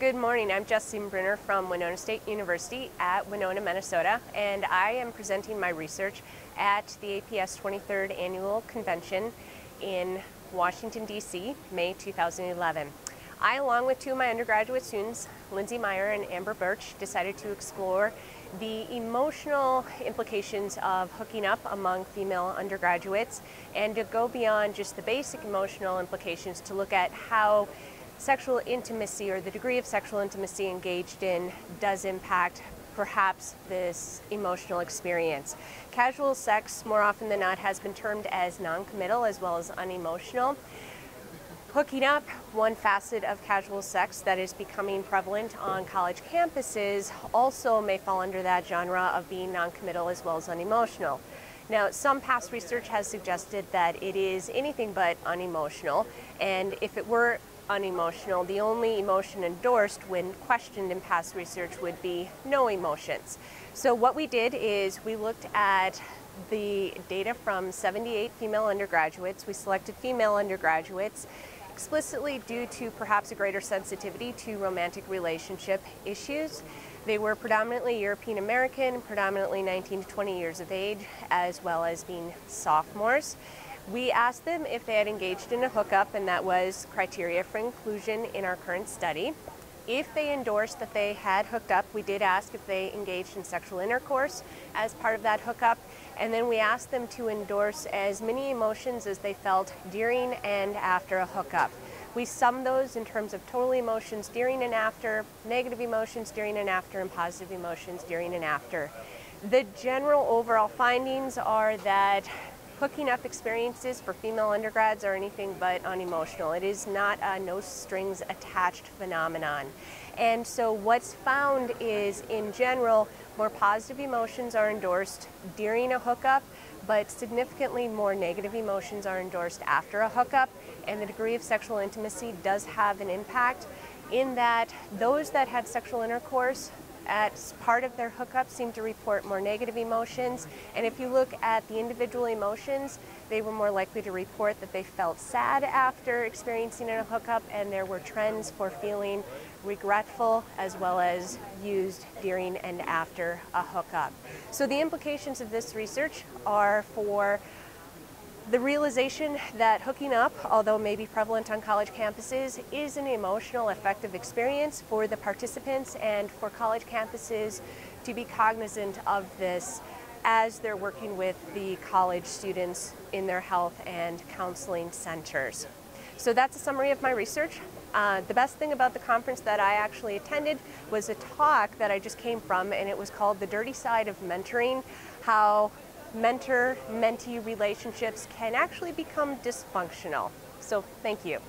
Good morning, I'm Jessica Siebenbruner from Winona State University at Winona, Minnesota, and I am presenting my research at the APS 23rd Annual Convention in Washington, D.C., May 2011. I, along with two of my undergraduate students, Lindsay Meyer and Amber Birch, decided to explore the emotional implications of hooking up among female undergraduates and to go beyond just the basic emotional implications to look at how sexual intimacy, or the degree of sexual intimacy engaged in, does impact perhaps this emotional experience. Casual sex, more often than not, has been termed as non-committal as well as unemotional. Hooking up, one facet of casual sex that is becoming prevalent on college campuses, also may fall under that genre of being non-committal as well as unemotional. Now, some past research has suggested that it is anything but unemotional, and if it were unemotional, the only emotion endorsed when questioned in past research would be no emotions. So what we did is we looked at the data from 78 female undergraduates. We selected female undergraduates explicitly due to perhaps a greater sensitivity to romantic relationship issues. They were predominantly European American, predominantly 19 to 20 years of age, as well as being sophomores. We asked them if they had engaged in a hookup, and that was criteria for inclusion in our current study. If they endorsed that they had hooked up, we did ask if they engaged in sexual intercourse as part of that hookup, and then we asked them to endorse as many emotions as they felt during and after a hookup. We summed those in terms of total emotions during and after, negative emotions during and after, and positive emotions during and after. The general overall findings are that hooking up experiences for female undergrads are anything but unemotional. It is not a no strings attached phenomenon. And so what's found is, in general, more positive emotions are endorsed during a hookup, but significantly more negative emotions are endorsed after a hookup, and the degree of sexual intimacy does have an impact in that those that had sexual intercourse as part of their hookup seem to report more negative emotions, and if you look at the individual emotions, they were more likely to report that they felt sad after experiencing a hookup, and there were trends for feeling regretful as well as used during and after a hookup. So the implications of this research are for the realization that hooking up, although may be prevalent on college campuses, is an emotional, effective experience for the participants, and for college campuses to be cognizant of this as they're working with the college students in their health and counseling centers. So that's a summary of my research. The best thing about the conference that I actually attended was a talk that I just came from, and it was called The Dirty Side of Mentoring, how mentor-mentee relationships can actually become dysfunctional. So thank you.